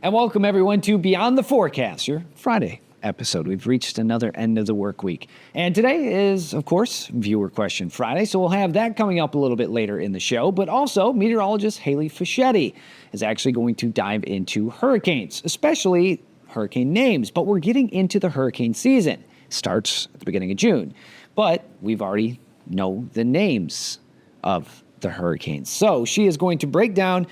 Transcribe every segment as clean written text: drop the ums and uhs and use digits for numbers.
And welcome everyone to Beyond the Forecast, your Friday episode. We've reached another end of the work week. And today is, of course, Viewer Question Friday, so we'll have that coming up a little bit later in the show. But also, meteorologist Haley Fischetti is actually going to dive into hurricanes, especially hurricane names. But we're getting into the hurricane season. It starts at the beginning of June. But we've already know the names of the hurricanes. So she is going to break down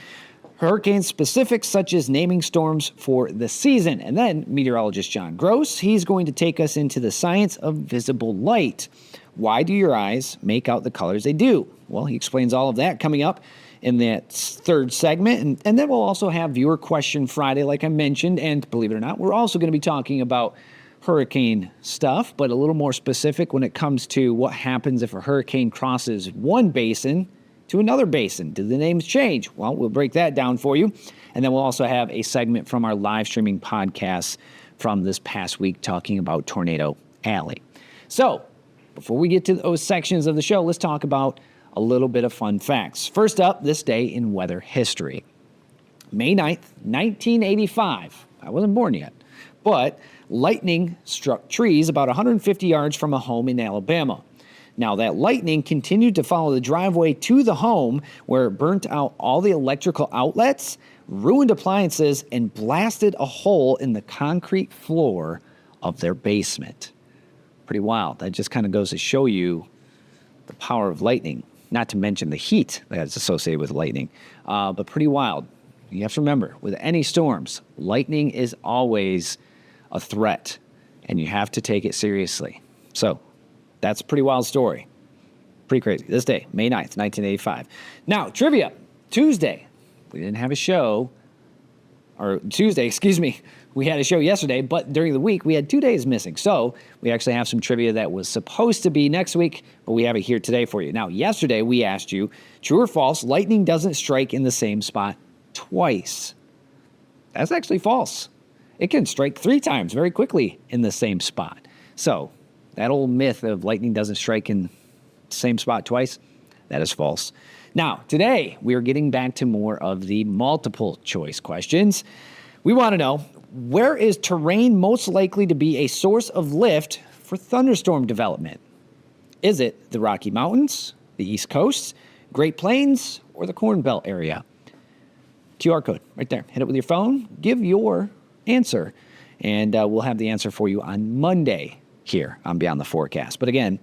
hurricane specifics such as naming storms for the season. And then meteorologist John Gross, he's going to take us into the science of visible light. Why do your eyes make out the colors they do? Well, he explains all of that coming up in that third segment. And then we'll also have Viewer Question Friday, like I mentioned. And believe it or not, we're also going to be talking about hurricane stuff, but a little more specific when it comes to what happens if a hurricane crosses one basin to another basin. Do the names change? Well, we'll break that down for you. And then we'll also have a segment from our live streaming podcast from this past week talking about Tornado Alley. So before we get to those sections of the show, let's talk about a little bit of fun facts. First up, this day in weather history. May 9th, 1985. I wasn't born yet. But lightning struck trees about 150 yards from a home in Alabama. Now, that lightning continued to follow the driveway to the home where it burnt out all the electrical outlets, ruined appliances, and blasted a hole in the concrete floor of their basement. Pretty wild. That just kind of goes to show you the power of lightning, not to mention the heat that's associated with lightning, but pretty wild. You have to remember, with any storms, lightning is always a threat, and you have to take it seriously. So, that's a pretty wild story. Pretty crazy. This day, May 9th, 1985. Now, trivia. Tuesday. We didn't have a show. Or Tuesday, excuse me. We had a show yesterday, but during the week, we had 2 days missing. So we actually have some trivia that was supposed to be next week, but we have it here today for you. Now, yesterday, we asked you, true or false, lightning doesn't strike in the same spot twice. That's actually false. It can strike 3 times very quickly in the same spot. So that old myth of lightning doesn't strike in the same spot twice, that is false. Now, today, we are getting back to more of the multiple choice questions. We want to know, where is terrain most likely to be a source of lift for thunderstorm development? Is it the Rocky Mountains, the East Coast, Great Plains, or the Corn Belt area? QR code right there. Hit it with your phone. Give your answer, and we'll have the answer for you on Monday here on Beyond the Forecast. But again,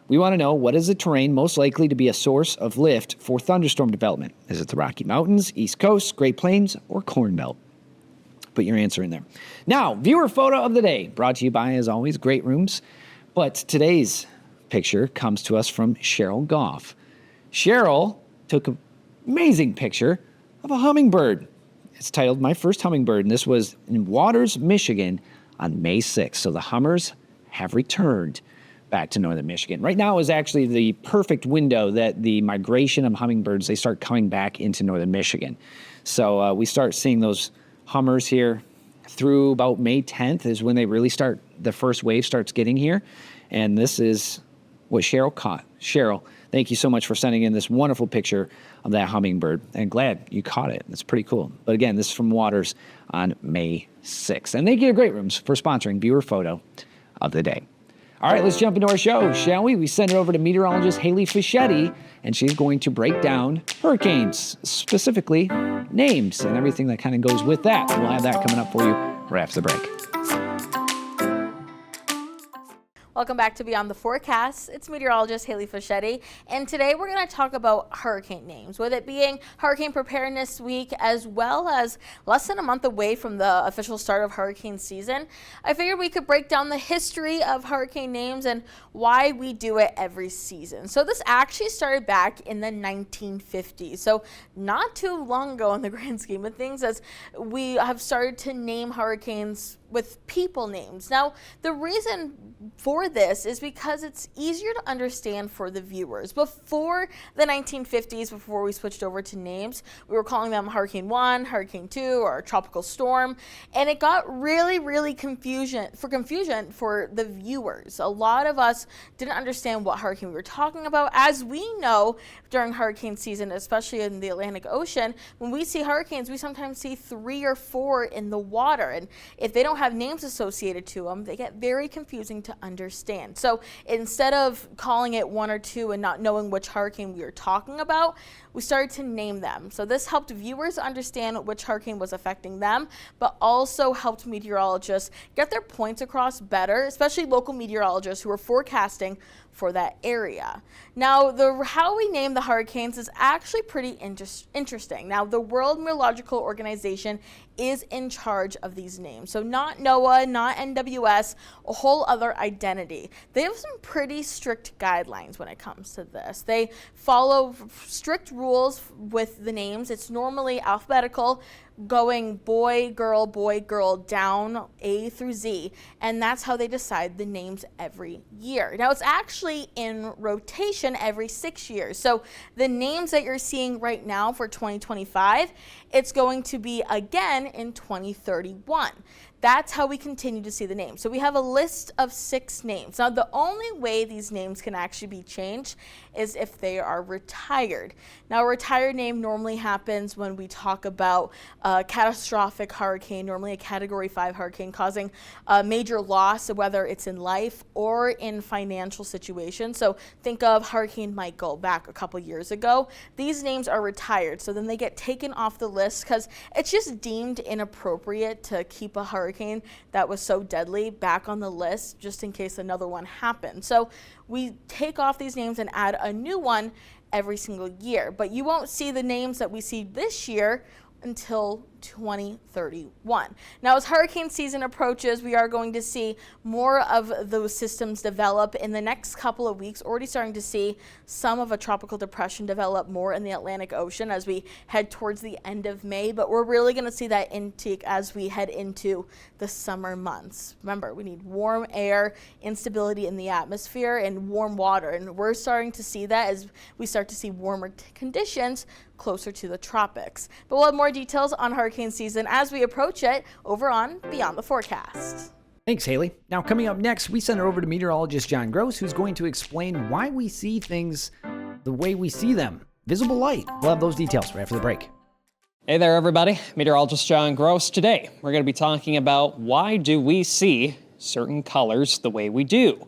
we want to know, what is the terrain most likely to be a source of lift for thunderstorm development? Is it the Rocky Mountains, East Coast, Great Plains, or Corn Belt? Put your answer in there. Now, viewer photo of the day, brought to you by, as always, Great Rooms. But today's picture comes to us from Cheryl Goff. Cheryl took an amazing picture of a hummingbird. It's titled My First Hummingbird, and this was in Waters, Michigan on May 6th. So the hummers have returned back to northern Michigan. Right now is actually the perfect window that the migration of hummingbirds, they start coming back into northern Michigan. So we start seeing those hummers here through about May 10th is when they really start, the first wave starts getting here. And this is what Cheryl caught. Cheryl, thank you so much for sending in this wonderful picture of that hummingbird. And glad you caught it. It's pretty cool. But again, this is from Waters on May 6th. And thank you to Great Rooms for sponsoring viewer photo of the day. All right, let's jump into our show, shall we? We send it over to meteorologist Haley Fischetti, and she's going to break down hurricanes, specifically names and everything that kind of goes with that. We'll have that coming up for you right after the break. Welcome back to Beyond the Forecast. It's meteorologist Haley Fischetti, and today we're going to talk about hurricane names, with it being Hurricane Preparedness Week, as well as less than a month away from the official start of hurricane season. I figured we could break down the history of hurricane names and why we do it every season. So this actually started back in the 1950s, so not too long ago in the grand scheme of things, as we have started to name hurricanes with people names. Now, the reason for this is because it's easier to understand for the viewers. Before the 1950s, before we switched over to names, we were calling them Hurricane 1, Hurricane 2, or Tropical Storm, and it got really confusion for the viewers. A lot of us didn't understand what hurricane we were talking about. As we know, during hurricane season, especially in the Atlantic Ocean, when we see hurricanes, we sometimes see 3 or 4 in the water, and if they don't have names associated to them, they get very confusing to understand. So instead of calling it 1 or 2 and not knowing which hurricane we were talking about, we started to name them. So this helped viewers understand which hurricane was affecting them, but also helped meteorologists get their points across better, especially local meteorologists who are forecasting for that area. Now, how we name the hurricanes is actually pretty interesting. Now, the World Meteorological Organization is in charge of these names. So not NOAA, not NWS, a whole other identity. They have some pretty strict guidelines when it comes to this. They follow strict rules with the names. It's normally alphabetical, going boy, girl, down A through Z, and that's how they decide the names every year. Now, it's actually in rotation every 6 years. So the names that you're seeing right now for 2025, it's going to be again in 2031. That's how we continue to see the names. So we have a list of 6 names. Now, the only way these names can actually be changed is if they are retired. Now, a retired name normally happens when we talk about a catastrophic hurricane, normally a Category 5 hurricane causing a major loss, whether it's in life or in financial situations. So think of Hurricane Michael back a couple years ago. These names are retired, so then they get taken off the list because it's just deemed inappropriate to keep a hurricane that was so deadly back on the list just in case another one happened. So we take off these names and add a new one every single year. But you won't see the names that we see this year until 2031. Now, as hurricane season approaches, we are going to see more of those systems develop in the next couple of weeks. Already starting to see some of a tropical depression develop more in the Atlantic Ocean as we head towards the end of May, but we're really going to see that intake as we head into the summer months. Remember, we need warm air, instability in the atmosphere, and warm water, and we're starting to see that as we start to see warmer conditions closer to the tropics. But we'll have more details on hurricane season as we approach it over on Beyond the Forecast. Thanks, Haley. Now, coming up next, we send it over to meteorologist John Gross, who's going to explain why we see things the way we see them. Visible light. We'll have those details right after the break. Hey there, everybody. Meteorologist John Gross. Today, we're going to be talking about why do we see certain colors the way we do.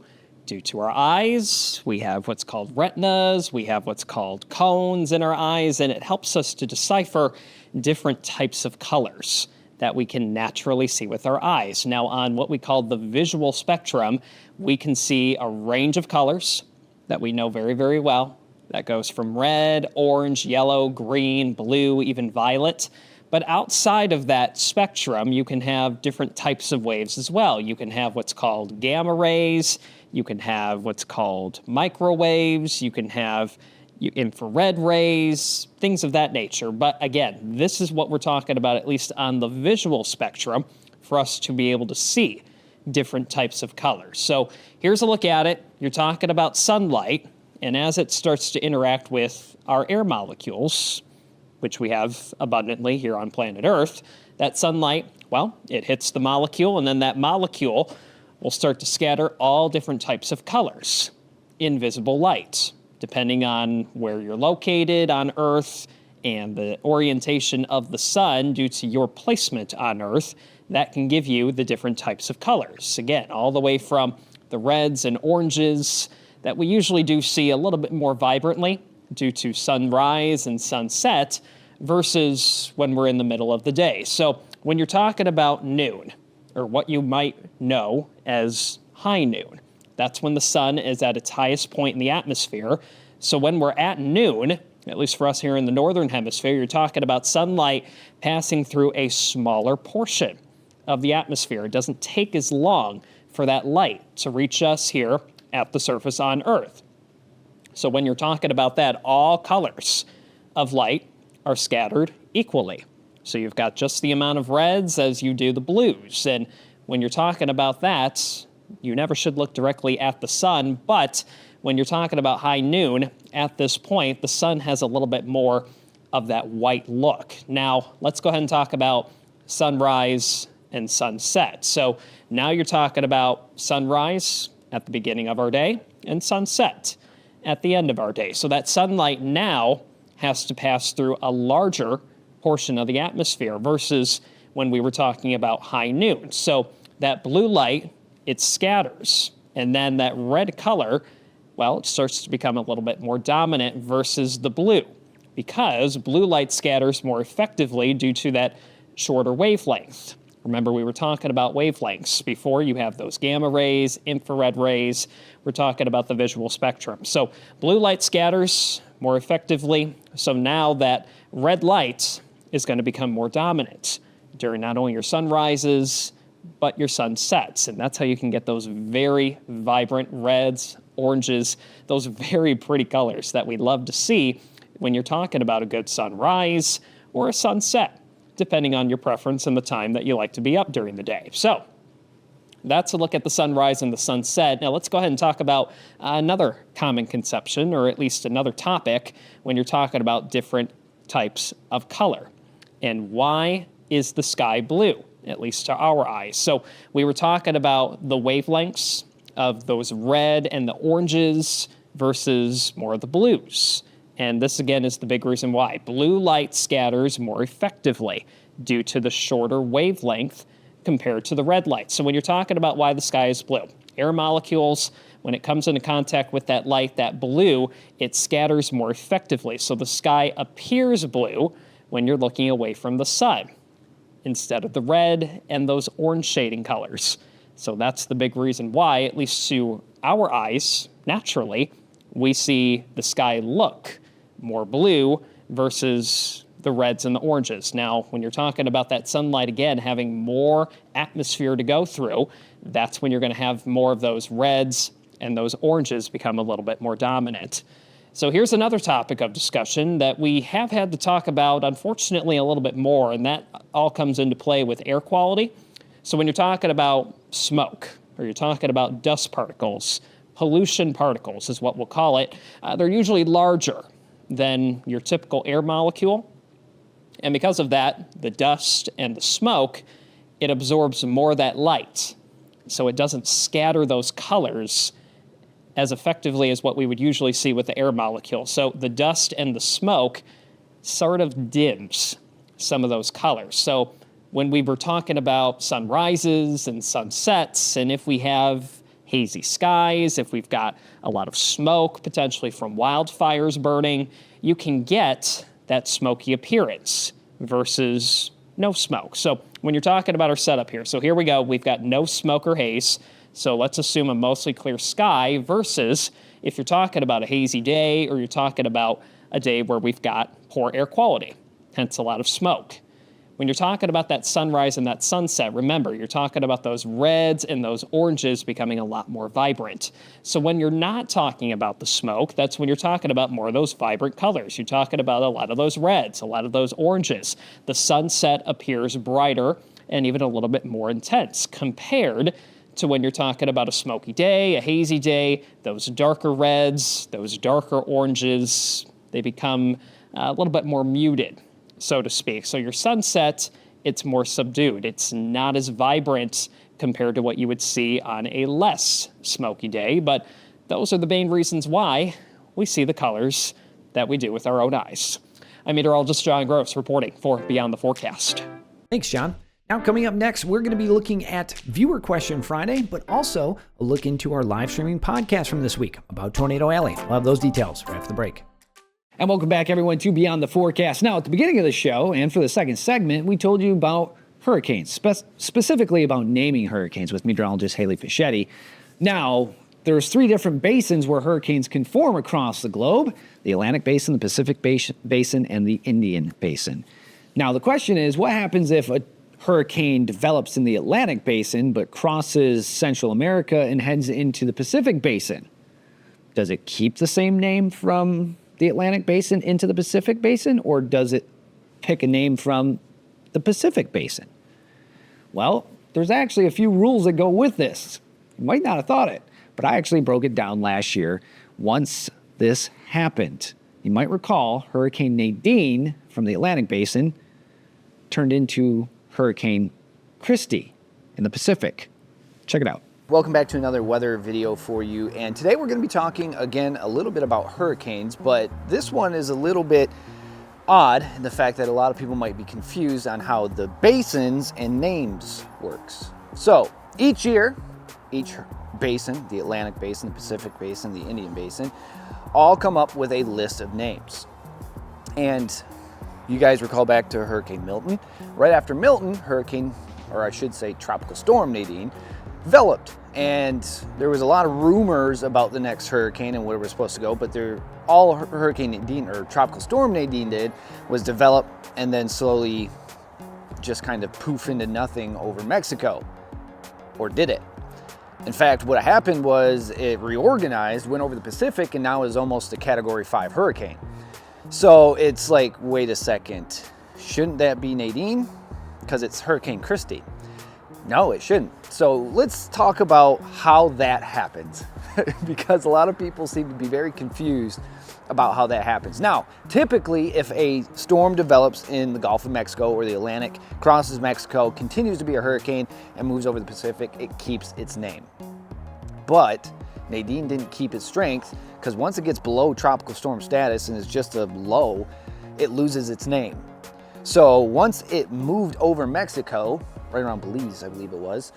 Due to our eyes, we have what's called retinas, we have what's called cones in our eyes, and it helps us to decipher different types of colors that we can naturally see with our eyes. Now, on what we call the visual spectrum, we can see a range of colors that we know very well. That goes from red, orange, yellow, green, blue, even violet. But outside of that spectrum, you can have different types of waves as well. You can have what's called gamma rays, you can have what's called microwaves, you can have infrared rays, things of that nature. But again, this is what we're talking about, at least on the visual spectrum, for us to be able to see different types of colors. So here's a look at it. You're talking about sunlight, and as it starts to interact with our air molecules, which we have abundantly here on planet Earth, that sunlight, well, it hits the molecule, and then that molecule will start to scatter all different types of colors in visible light, depending on where you're located on Earth and the orientation of the sun due to your placement on Earth. That can give you the different types of colors. Again, all the way from the reds and oranges that we usually do see a little bit more vibrantly due to sunrise and sunset versus when we're in the middle of the day. So when you're talking about noon, or what you might know as high noon, that's when the sun is at its highest point in the atmosphere. So when we're at noon, at least for us here in the northern hemisphere, you're talking about sunlight passing through a smaller portion of the atmosphere. It doesn't take as long for that light to reach us here at the surface on Earth. So when you're talking about that, all colors of light are scattered equally. So you've got just the amount of reds as you do the blues. And when you're talking about that, you never should look directly at the sun, but when you're talking about high noon, at this point, the sun has a little bit more of that white look. Now, let's go ahead and talk about sunrise and sunset. So now you're talking about sunrise at the beginning of our day and sunset at the end of our day. So that sunlight now has to pass through a larger portion of the atmosphere versus when we were talking about high noon. So that blue light, it scatters, and then that red color, well, it starts to become a little bit more dominant versus the blue, because blue light scatters more effectively due to that shorter wavelength. Remember, we were talking about wavelengths before. You have those gamma rays, infrared rays. We're talking about the visual spectrum. So blue light scatters more effectively. So now that red light is going to become more dominant during not only your sunrises, but your sunsets. And that's how you can get those very vibrant reds, oranges, those very pretty colors that we love to see when you're talking about a good sunrise or a sunset, depending on your preference and the time that you like to be up during the day. So that's a look at the sunrise and the sunset. Now let's go ahead and talk about another common conception, or at least another topic, when you're talking about different types of color. And why is the sky blue, at least to our eyes? So we were talking about the wavelengths of those red and the oranges versus more of the blues. And this, again, is the big reason why. Blue light scatters more effectively due to the shorter wavelength compared to the red light. So when you're talking about why the sky is blue, air molecules, when it comes into contact with that light, that blue, it scatters more effectively. So the sky appears blue when you're looking away from the sun, instead of the red and those orange shading colors. So that's the big reason why, at least to our eyes, naturally, we see the sky look more blue versus the reds and the oranges. Now, when you're talking about that sunlight, again, having more atmosphere to go through, that's when you're going to have more of those reds and those oranges become a little bit more dominant. So here's another topic of discussion that we have had to talk about, unfortunately, a little bit more, and that all comes into play with air quality. So when you're talking about smoke, or you're talking about dust particles, pollution particles is what we'll call it, they're usually larger than your typical air molecule. And because of that, the dust and the smoke, it absorbs more of that light. So it doesn't scatter those colors as effectively as what we would usually see with the air molecule. So the dust and the smoke sort of dims some of those colors. So when we were talking about sunrises and sunsets, and if we have hazy skies, if we've got a lot of smoke, potentially from wildfires burning, you can get that smoky appearance versus no smoke. So when you're talking about our setup here, so here we go, we've got no smoke or haze. So let's assume a mostly clear sky versus if you're talking about a hazy day or you're talking about a day where we've got poor air quality, hence a lot of smoke. When you're talking about that sunrise and that sunset, remember, you're talking about those reds and those oranges becoming a lot more vibrant. So when you're not talking about the smoke, that's when you're talking about more of those vibrant colors. You're talking about a lot of those reds, a lot of those oranges. The sunset appears brighter and even a little bit more intense compared to when you're talking about a smoky day, a hazy day, those darker reds, those darker oranges, they become a little bit more muted, so to speak. So your sunset, it's more subdued. It's not as vibrant compared to what you would see on a less smoky day, but those are the main reasons why we see the colors that we do with our own eyes. I'm meteorologist John Gross reporting for Beyond the Forecast. Thanks, John. Now, coming up next, we're going to be looking at Viewer Question Friday, but also a look into our live streaming podcast from this week about Tornado Alley. We'll have those details right after the break. And welcome back, everyone, to Beyond the Forecast. Now, at the beginning of the show, and for the second segment, we told you about hurricanes, specifically about naming hurricanes with meteorologist Haley Fischetti. Now, there's 3 different basins where hurricanes can form across the globe: the Atlantic Basin, the Pacific Basin, and the Indian Basin. Now, the question is, what happens if a hurricane develops in the Atlantic Basin but crosses Central America and heads into the Pacific Basin? Does it keep the same name from the Atlantic Basin into the Pacific Basin, or does it pick a name from the Pacific Basin? Well, there's actually a few rules that go with this. You might not have thought it, but I actually broke it down last year once this happened. You might recall Hurricane Nadine from the Atlantic Basin turned into Hurricane Christy in the Pacific. Check it out. Welcome back to another weather video for you. And today we're going to be talking again a little bit about hurricanes, but this one is a little bit odd in the fact that a lot of people might be confused on how the basins and names works. So each year, each basin, the Atlantic Basin, the Pacific Basin, the Indian Basin, all come up with a list of names. And you guys recall back to Hurricane Milton. Right after Milton, Tropical Storm Nadine developed. And there was a lot of rumors about the next hurricane and where it was supposed to go, but all Hurricane Nadine or Tropical Storm Nadine did was develop and then slowly just kind of poof into nothing over Mexico. Or did it? In fact, what happened was it reorganized, went over the Pacific, and now is almost a Category 5 hurricane. So it's like, wait a second, shouldn't that be Nadine? Because it's Hurricane Christy. No, it shouldn't. So let's talk about how that happens because a lot of people seem to be very confused about how that happens. Now, typically, if a storm develops in the Gulf of Mexico or the Atlantic, crosses Mexico, continues to be a hurricane, and moves over the Pacific, it keeps its name. But Nadine didn't keep its strength because once it gets below tropical storm status and is just a low, it loses its name. So once it moved over Mexico, right around Belize, I believe it was,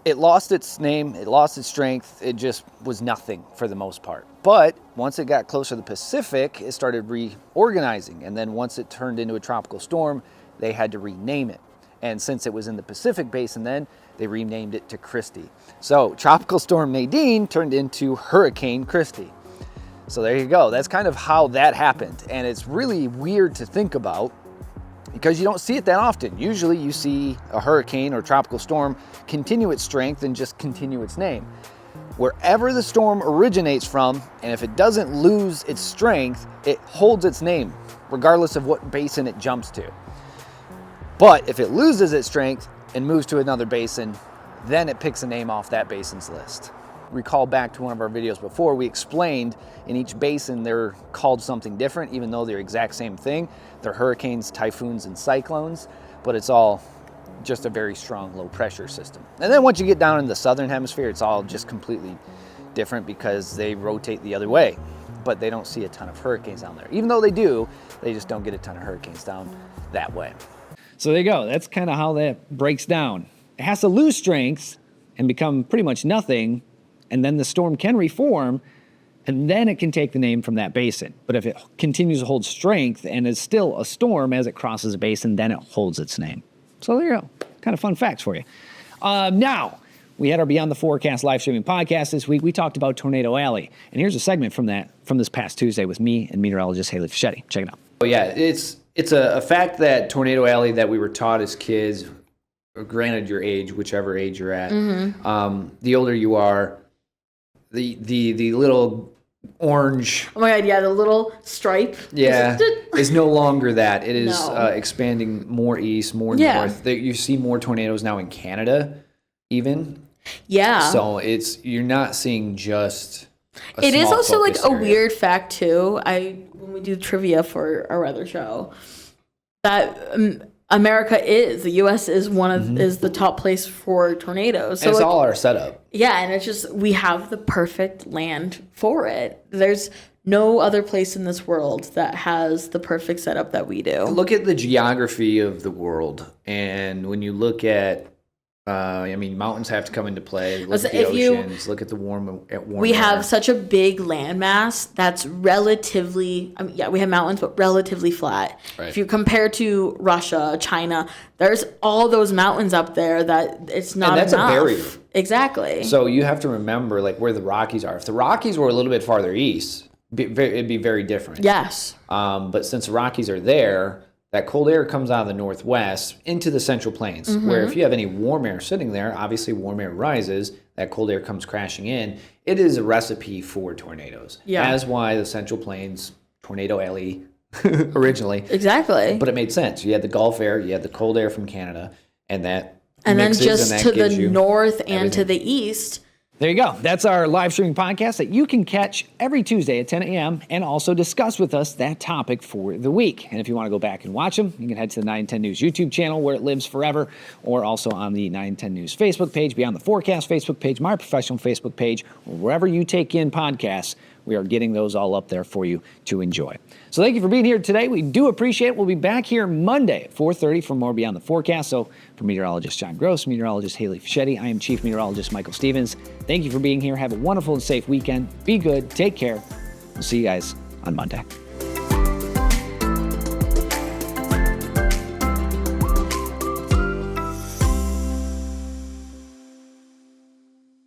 it lost its name, it lost its strength, it just was nothing for the most part. But once it got closer to the Pacific, it started reorganizing. And then once it turned into a tropical storm, they had to rename it. And since it was in the Pacific Basin then, they renamed it to Christy. So Tropical Storm Nadine turned into Hurricane Christy. So there you go. That's kind of how that happened. And it's really weird to think about because you don't see it that often. Usually you see a hurricane or tropical storm continue its strength and just continue its name. Wherever the storm originates from, and if it doesn't lose its strength, it holds its name, regardless of what basin it jumps to. But if it loses its strength and moves to another basin, then it picks a name off that basin's list. Recall back to one of our videos before, we explained in each basin they're called something different, even though they're the exact same thing. They're hurricanes, typhoons, and cyclones, but it's all just a very strong low pressure system. And then once you get down in the southern hemisphere, it's all just completely different because they rotate the other way, but they don't see a ton of hurricanes down there. Even though they do, they just don't get a ton of hurricanes down that way. So there you go. That's kind of how that breaks down. It has to lose strength and become pretty much nothing, and then the storm can reform, and then it can take the name from that basin. But if it continues to hold strength and is still a storm as it crosses a basin, then it holds its name. So there you go. Kind of fun facts for you. Now, we had our Beyond the Forecast live streaming podcast this week. We talked about Tornado Alley. And here's a segment from this past Tuesday with me and meteorologist Haley Fischetti. Check it out. Oh, yeah, it's a fact that Tornado Alley that we were taught as kids, granted your age, whichever age you're at, the older you are, the little orange. Oh my God, yeah, the little stripe. Yeah, is no longer that. It is expanding more east, more north. You see more tornadoes now in Canada, even. Yeah. So you're not seeing just a It is small also like focus a area. weird fact too. When we do trivia for our weather show, that America the U.S. is is the top place for tornadoes. So And it's all our setup. yeah, and it's just we have the perfect land for it. There's no other place in this world that has the perfect setup that we do. Look at the geography of the world, and when you look at, mountains have to come into play. Look at the oceans. Look at the warm We air. have such a big landmass that's relatively, we have mountains, but relatively flat. Right. If you compare to Russia, China, there's all those mountains up there that it's not And that's enough. a barrier. Exactly. So you have to remember where the Rockies are. If the Rockies were a little bit farther east, it'd be very different. Yes. But since the Rockies are there, that cold air comes out of the northwest into the central plains, where if you have any warm air sitting there, obviously warm air rises, that cold air comes crashing in. It is a recipe for tornadoes. Yeah. That's why the central plains, Tornado Alley, originally. Exactly. But it made sense. You had the Gulf air, you had the cold air from Canada, and that And then mixes, just and to that the gives you north and everything. to the east. There you go. That's our live streaming podcast that you can catch every Tuesday at 10 a.m. and also discuss with us that topic for the week. And if you want to go back and watch them, you can head to the 910 News YouTube channel where it lives forever, or also on the 910 News Facebook page, Beyond the Forecast Facebook page, my professional Facebook page, or wherever you take in podcasts. We are getting those all up there for you to enjoy. So thank you for being here today. We do appreciate it. We'll be back here Monday at 4:30 for more Beyond the Forecast. So for meteorologist John Gross, meteorologist Haley Fischetti, I am Chief Meteorologist Michael Stevens. Thank you for being here. Have a wonderful and safe weekend. Be good. Take care. We'll see you guys on Monday.